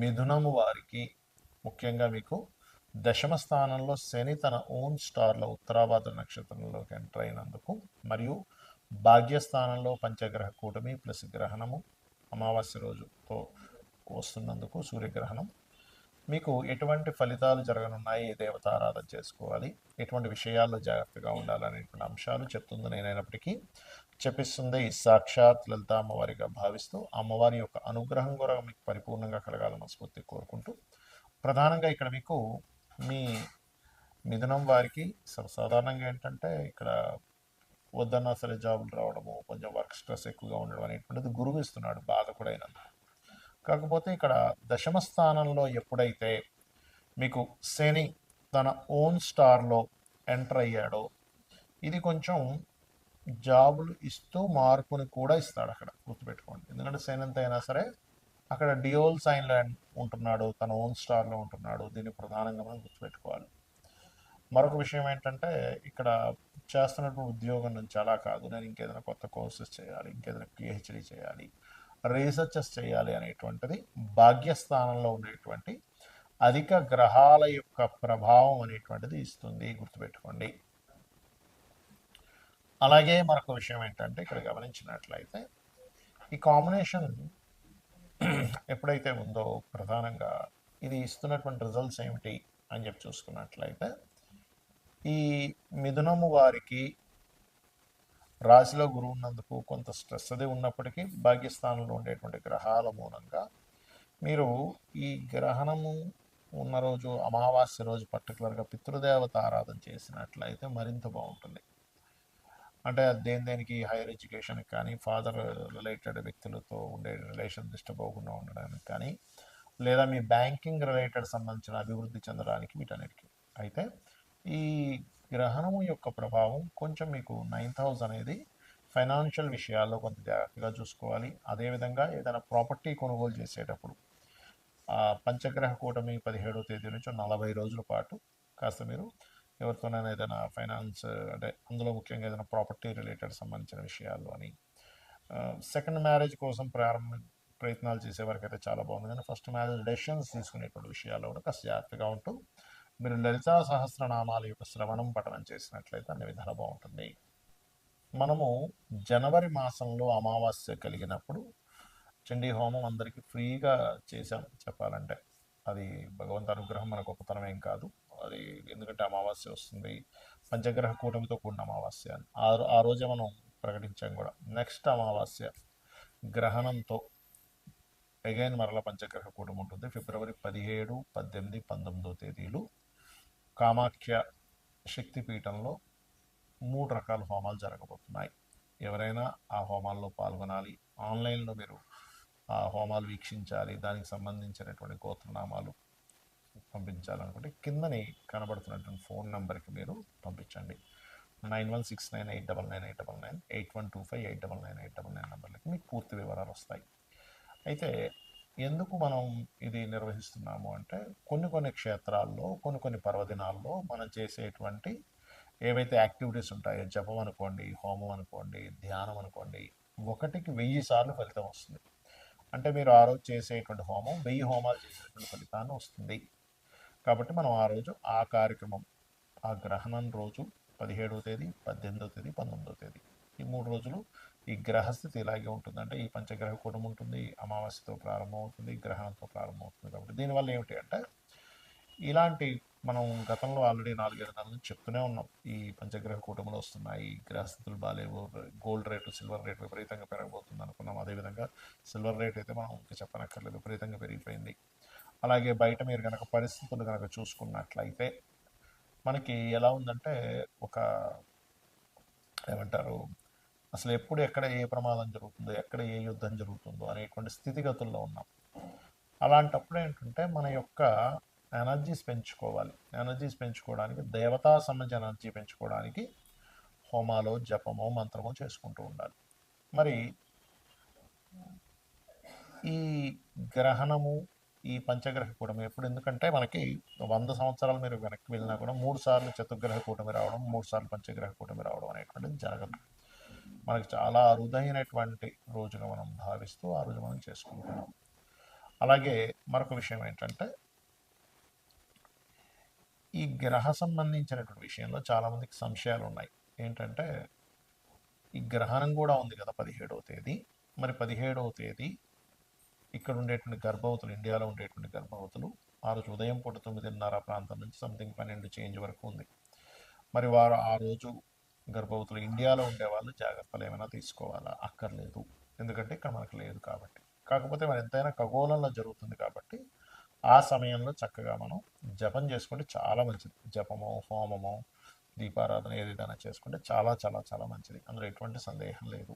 మిథునము వారికి ముఖ్యంగా మీకు దశమ స్థానంలో శని తన ఓన్ స్టార్లో ఉత్తరాభాద్ర నక్షత్రంలోకి ఎంటర్ అయినందుకు, మరియు భాగ్యస్థానంలో పంచగ్రహ కూటమి ప్లస్ గ్రహణము అమావాస్య రోజుతో వస్తున్నందుకు సూర్యగ్రహణం మీకు ఎటువంటి ఫలితాలు జరగనున్నాయి, ఏ దేవత ఆరాధన చేసుకోవాలి, ఎటువంటి విషయాల్లో జాగ్రత్తగా ఉండాలనేటువంటి అంశాలు చెప్తుంది నేనైనప్పటికీ చెప్పిస్తుంది సాక్షాత్ లలిత అమ్మవారిగా భావిస్తూ అమ్మవారి యొక్క అనుగ్రహం కూడా మీకు పరిపూర్ణంగా కలగాలని స్ఫూర్తి కోరుకుంటూ, ప్రధానంగా ఇక్కడ మీకు మీ మిథునం వారికి సర్వసాధారణంగా ఏంటంటే ఇక్కడ వద్దన్నా సరే జాబులు రావడము, కొంచెం వర్క్ స్ట్రెస్ ఎక్కువగా ఉండడం అనేటువంటిది గురువు ఇస్తున్నాడు బాధకుడైనందుకు. కాకపోతే ఇక్కడ దశమ స్థానంలో ఎప్పుడైతే మీకు శని తన ఓన్ స్టార్లో ఎంటర్ అయ్యాడో, ఇది కొంచెం జాబులు ఇస్తూ మార్పుని కూడా ఇస్తాడు అక్కడ, గుర్తుపెట్టుకోండి. ఎందుకంటే శని ఎంత అయినా సరే అక్కడ డియోల్ సైన్లో ఉంటున్నాడు, తన ఓన్ స్టార్లో ఉంటున్నాడు. దీన్ని ప్రధానంగా మనం గుర్తుపెట్టుకోవాలి. మరొక విషయం ఏంటంటే ఇక్కడ చేస్తున్నటువంటి ఉద్యోగం నుంచి అలా కాదు, నేను ఇంకేదైనా కొత్త కోర్సెస్ చేయాలి, ఇంకేదైనా పిహెచ్డి చేయాలి, రీసెర్చెస్ చేయాలి అనేటువంటిది భాగ్యస్థానంలో ఉండేటువంటి అధిక గ్రహాల యొక్క ప్రభావం అనేటువంటిది ఇస్తుంది, గుర్తుపెట్టుకోండి. అలాగే మరొక విషయం ఏంటంటే ఇక్కడ గమనించినట్లయితే ఈ కాంబినేషన్ ఎప్పుడైతే ఉందో ప్రధానంగా ఇది ఇస్తున్నటువంటి రిజల్ట్స్ ఏమిటి అని చెప్పి చూసుకున్నట్లయితే, ఈ మిథునము వారికి రాశిలో గురువు ఉన్నందుకు కొంత స్ట్రెస్ అది ఉన్నప్పటికీ భాగ్యస్థానంలో ఉండేటువంటి గ్రహాల మూలంగా మీరు ఈ గ్రహణము ఉన్న రోజు అమావాస్య రోజు పర్టికులర్గా పితృదేవత ఆరాధన చేసినట్లయితే మరింత బాగుంటుంది. అంటే దేనికి హైయర్ ఎడ్యుకేషన్కి కానీ, ఫాదర్ రిలేటెడ్ వ్యక్తులతో ఉండే రిలేషన్ డిస్టర్బ్ అవ్వకుండా ఉండడానికి కానీ, లేదా మీ బ్యాంకింగ్ రిలేటెడ్ సంబంధించిన అభివృద్ధి చెందడానికి, వీటన్నిటికీ. అయితే ఈ గ్రహణము యొక్క ప్రభావం కొంచెం మీకు 9th హౌస్ అనేది ఫైనాన్షియల్ విషయాల్లో కొంత జాగ్రత్తగా చూసుకోవాలి. అదేవిధంగా ఏదైనా ప్రాపర్టీ కొనుగోలు చేసేటప్పుడు పంచగ్రహ కూటమి 17వ తేదీ నుంచి 40 రోజుల పాటు కాస్త మీరు ఎవరితోనైనా ఏదైనా ఫైనాన్స్ అంటే అందులో ముఖ్యంగా ఏదైనా ప్రాపర్టీ రిలేటెడ్ సంబంధించిన విషయాలు అని, సెకండ్ మ్యారేజ్ కోసం ప్రయత్నాలు చేసే వరకు అయితే చాలా బాగుంది. కానీ ఫస్ట్ మ్యారేజ్ డెసిషన్స్ తీసుకునేటువంటి విషయాల్లో కూడా కాస్త జాగ్రత్తగా ఉంటూ మీరు లలితా సహస్రనామాల యొక్క శ్రవణం పఠనం చేసినట్లయితే అన్ని విధాలు బాగుంటుంది. మనము జనవరి మాసంలో అమావాస్య కలిగినప్పుడు చండీ హోమం అందరికీ ఫ్రీగా చేశాం చెప్పాలంటే. అది భగవంతు అనుగ్రహం, మన గొప్పతనం ఏం కాదు అది. ఎందుకంటే అమావాస్య వస్తుంది, పంచగ్రహ కూటమితో కూడిన అమావాస్య అని ఆ రోజే మనం ప్రకటించాం కూడా. నెక్స్ట్ అమావాస్య గ్రహణంతో అగైన్ మరల పంచగ్రహ కూటమి ఉంటుంది. ఫిబ్రవరి 17, 18, 19 తేదీలు కామాఖ్య శక్తిపీఠంలో 3 రకాల హోమాలు జరగబోతున్నాయి. ఎవరైనా ఆ హోమాల్లో పాల్గొనాలి, ఆన్లైన్లో మీరు ఆ హోమాలు వీక్షించాలి, దానికి సంబంధించినటువంటి గోత్రనామాలు పంపించాలనుకుంటే కిందని కనబడుతున్నటువంటి ఫోన్ నెంబర్కి మీరు పంపించండి. 9169899899, 8125899899 నెంబర్లకి మీకు పూర్తి వివరాలు వస్తాయి. అయితే ఎందుకు మనం ఇది నిర్వహిస్తున్నాము అంటే, కొన్ని క్షేత్రాల్లో కొన్ని పర్వదినాల్లో మనం చేసేటువంటి ఏవైతే యాక్టివిటీస్ ఉంటాయో, జపం అనుకోండి, హోమం అనుకోండి, ధ్యానం అనుకోండి, 1కి 1000 సార్లు ఫలితం వస్తుంది. అంటే మీరు ఆ రోజు చేసేటువంటి హోమం 1000 హోమాలు చేసేటువంటి ఫలితాన్ని వస్తుంది. కాబట్టి మనం ఆ రోజు ఆ కార్యక్రమం, ఆ గ్రహణం రోజు 17వ తేదీ, 18వ తేదీ, 19వ తేదీ, ఈ 3 రోజులు ఈ గ్రహస్థితి ఇలాగే ఉంటుంది. అంటే ఈ పంచగ్రహ కూటమి ఉంటుంది, అమావాస్యతో ప్రారంభమవుతుంది, గ్రహణంతో ప్రారంభమవుతుంది. కాబట్టి దీనివల్ల ఏమిటి అంటే, ఇలాంటి మనం గతంలో ఆల్రెడీ 4-5 నెలల నుంచి చెప్తూనే ఉన్నాం, ఈ పంచగ్రహ కూటములు వస్తున్నాయి, గ్రహస్థితులు బాగాలేవు, గోల్డ్ రేటు, సిల్వర్ రేటు విపరీతంగా పెరగబోతుంది అనుకున్నాం. అదేవిధంగా సిల్వర్ రేట్ అయితే మనం ఇంకా చెప్పనక్కర్లేదు, విపరీతంగా పెరిగిపోయింది. అలాగే బయట మీరు కనుక పరిస్థితులు కనుక చూసుకున్నట్లయితే మనకి ఎలా ఉందంటే, ఒక ఏమంటారు, అసలు ఎప్పుడు ఎక్కడ ఏ ప్రమాదం జరుగుతుందో, ఎక్కడ ఏ యుద్ధం జరుగుతుందో అనేటువంటి స్థితిగతుల్లో ఉన్నాం. అలాంటప్పుడు ఏంటంటే మన యొక్క ఎనర్జీస్ పెంచుకోవాలి. ఎనర్జీస్ పెంచుకోవడానికి, దేవతా సంబంధించిన ఎనర్జీ పెంచుకోవడానికి హోమాలో, జపమో, మంత్రమో చేసుకుంటూ ఉండాలి. మరి ఈ గ్రహణము, ఈ పంచగ్రహ కూటమి ఎప్పుడు, ఎందుకంటే మనకి 100 సంవత్సరాలు మీరు వెనక్కి వెళ్ళినా కూడా 3 సార్లు చతుర్గ్రహ కూటమి రావడం, 3 సార్లు పంచగ్రహ కూటమి రావడం అనేటువంటిది జరగదు. మనకి చాలా అరుదైనటువంటి రోజుగా మనం భావిస్తూ ఆ రోజు మనం చేసుకుంటున్నాం. అలాగే మరొక విషయం ఏంటంటే ఈ గ్రహ సంబంధించినటువంటి విషయంలో చాలామందికి సంశయాలు ఉన్నాయి. ఏంటంటే ఈ గ్రహణం కూడా ఉంది కదా 17వ తేదీ. మరి 17వ తేదీ ఇక్కడ ఉండేటువంటి గర్భవతులు, ఇండియాలో ఉండేటువంటి గర్భవతులు ఆ రోజు ఉదయం పూట 9:30 ప్రాంతం నుంచి సంథింగ్ 12 చేంజ్ వరకు ఉంది. మరి వారు ఆ రోజు గర్భవతులు ఇండియాలో ఉండేవాళ్ళు జాగ్రత్తలు ఏమైనా తీసుకోవాలా? అక్కర్లేదు. ఎందుకంటే ఇక్కడ మనకు లేదు కాబట్టి. కాకపోతే మరి ఎంతైనా ఖగోళంలో జరుగుతుంది కాబట్టి ఆ సమయంలో చక్కగా మనం జపం చేసుకుంటే చాలా మంచిది. జపమో, హోమమో, దీపారాధన ఏదైనా చేసుకుంటే చాలా చాలా చాలా మంచిది. అందులో ఎటువంటి సందేహం లేదు.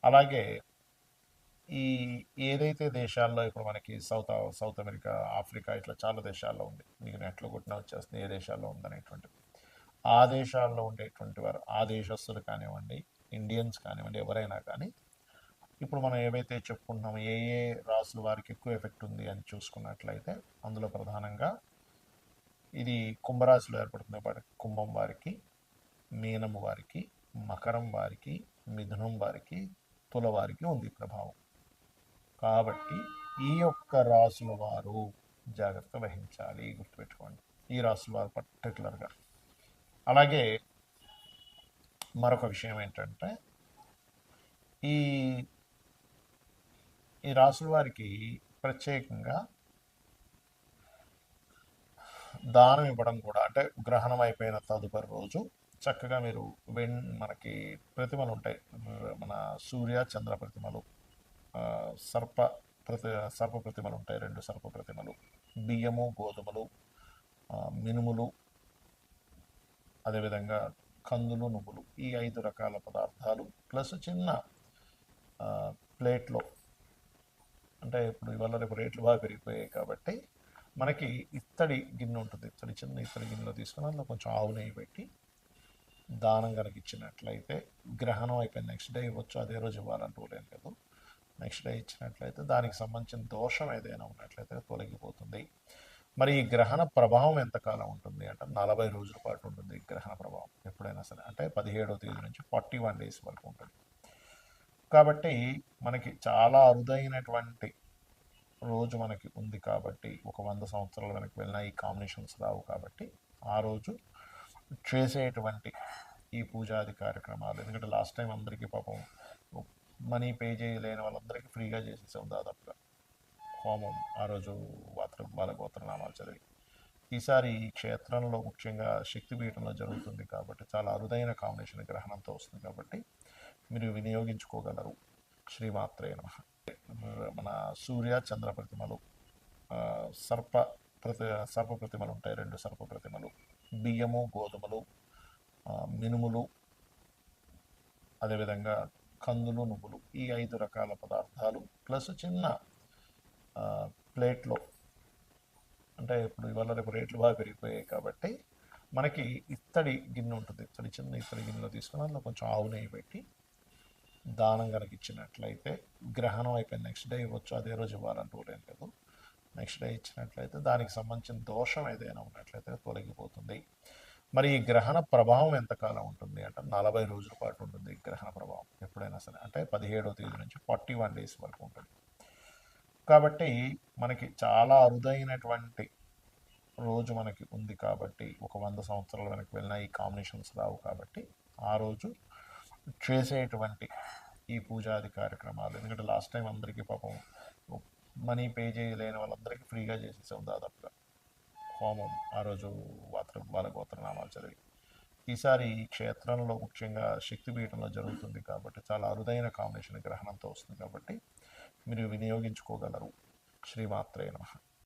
అలాగే ఈ ఏదైతే దేశాల్లో ఇప్పుడు మనకి సౌత్ అమెరికా, ఆఫ్రికా ఇట్లా చాలా దేశాల్లో ఉంది. మీకు నెట్లో కొట్టినా వచ్చేస్తుంది ఏ దేశాల్లో ఉందనేటువంటిది. ఆ దేశాల్లో ఉండేటువంటి వారు, ఆ దేశస్తులు కానివ్వండి, ఇండియన్స్ కానివ్వండి, ఎవరైనా కానీ ఇప్పుడు మనం ఏవైతే చెప్పుకుంటున్నామో ఏ ఏ రాసుల వారికి ఎక్కువ ఎఫెక్ట్ ఉంది అని చూసుకున్నట్లయితే అందులో ప్రధానంగా ఇది కుంభరాశిలో ఏర్పడుతుంది కాబట్టి కుంభం వారికి, మీనం వారికి, మకరం వారికి, మిథునం వారికి, తుల వారికి ఉంది ప్రభావం. కాబట్టి ఈ యొక్క రాసుల వారు జాగ్రత్త వహించాలి, గుర్తుపెట్టుకోండి. ఈ రాసుల వారు పర్టికులర్గా. అలాగే మరొక విషయం ఏంటంటే ఈ ఈ రాసుల వారికి ప్రత్యేకంగా దానం ఇవ్వడం కూడా, అంటే గ్రహణం అయిపోయిన తదుపరి రోజు చక్కగా మీరు మనకి ప్రతిమలు ఉంటాయి, మన సూర్య చంద్ర ప్రతిమలు, సర్ప సర్ప ప్రతిమలు ఉంటాయి, 2 సర్ప ప్రతిమలు, బియ్యము, గోధుమలు, మినుములు, అదేవిధంగా కందులు, నువ్వులు, ఈ 5 రకాల పదార్థాలు ప్లస్ చిన్న ప్లేట్లో, అంటే ఇప్పుడు ఇవాళ రేపు రేట్లు బాగా పెరిగిపోయాయి కాబట్టి మనకి ఇత్తడి గిన్నె ఉంటుంది, చిన్న ఇత్తడి గిన్నెలో తీసుకుని అందులో కొంచెం ఆవు నెయ్యి పెట్టి దానం కనుక ఇచ్చినట్లయితే గ్రహణం అయిపోయిన నెక్స్ట్ డే ఇవ్వచ్చు, అదే రోజు ఇవ్వాలంటూ లేదు. నెక్స్ట్ డే ఇచ్చినట్లయితే దానికి సంబంధించిన దోషం ఏదైనా ఉన్నట్లయితే తొలగిపోతుంది. మరి ఈ గ్రహణ ప్రభావం ఎంతకాలం ఉంటుంది అంటే 40 రోజుల పాటు ఉంటుంది ఈ గ్రహణ ప్రభావం ఎప్పుడైనా సరే. అంటే 17వ తేదీ నుంచి 41 డేస్ వరకు ఉంటుంది. కాబట్టి మనకి చాలా అరుదైనటువంటి రోజు మనకి ఉంది కాబట్టి, ఒక 100 సంవత్సరాల వెనక్కి వెళ్ళినా ఈ కాంబినేషన్స్ రావు కాబట్టి ఆ రోజు చేసేటువంటి ఈ పూజాది కార్యక్రమాలు, ఎందుకంటే లాస్ట్ టైం అందరికీ పాపం మనీ పే చేయలేని వాళ్ళందరికీ ఫ్రీగా చేసేసాం దాదాపుగా హోమం ఆ రోజు వాళ్ళ గోత్రనామాలు చదివి. ఈసారి ఈ క్షేత్రంలో ముఖ్యంగా శక్తిపీఠంలో జరుగుతుంది కాబట్టి చాలా అరుదైన కాంబినేషన్ గ్రహణంతో వస్తుంది కాబట్టి మీరు వినియోగించుకోగలరు. శ్రీమాత్రే నమః. మన సూర్య చంద్ర ప్రతిమలు, సర్ప ప్రతిమలు ఉంటాయి, 2 సర్ప ప్రతిమలు, బియ్యము, గోధుమలు, మినుములు, అదేవిధంగా కందులు, నువ్వులు, ఈ 5 రకాల పదార్థాలు ప్లస్ చిన్న ప్లేట్లో, అంటే ఇప్పుడు ఇవాళ రేపు రేట్లు బాగా పెరిగిపోయాయి కాబట్టి మనకి ఇత్తడి గిన్నె ఉంటుంది, చిన్న ఇత్తడి గిన్నెలో తీసుకుని అందులో కొంచెం ఆవు నెయ్యి పెట్టి దానం కనుక ఇచ్చినట్లయితే గ్రహణం అయిపోయిన నెక్స్ట్ డే ఇవ్వచ్చు, అదే రోజు ఇవ్వాలంటూ లేదు. నెక్స్ట్ డే ఇచ్చినట్లయితే దానికి సంబంధించిన దోషం ఏదైనా ఉన్నట్లయితే తొలగిపోతుంది. మరి ఈ గ్రహణ ప్రభావం ఎంతకాలం ఉంటుంది అంటే 40 రోజుల పాటు ఉంటుంది ఈ గ్రహణ ప్రభావం ఎప్పుడైనా సరే. అంటే 17వ తేదీ నుంచి 41 డేస్ వరకు ఉంటుంది. కాబట్టి మనకి చాలా అరుదైనటువంటి రోజు మనకి ఉంది కాబట్టి, ఒక 100 సంవత్సరాల వెనక్కి వెళ్ళినా ఈ కాంబినేషన్స్ రావు కాబట్టి ఆ రోజు చేసేటువంటి ఈ పూజాది కార్యక్రమాలు, ఎందుకంటే లాస్ట్ టైం అందరికీ పాపం మనీ పే చేయలేని వాళ్ళందరికీ ఫ్రీగా చేసేసాం దాదాపుగా హోమం ఆ రోజు వాళ్ళ గోత్రనామాలు చదివి. ఈసారి ఈ క్షేత్రంలో ముఖ్యంగా శక్తిపీఠంలో జరుగుతుంది కాబట్టి చాలా అరుదైన కాంబినేషన్ గ్రహణంతో వస్తుంది కాబట్టి మీరు వినియోగించుకోగలరు. శ్రీమాత్రే నమః.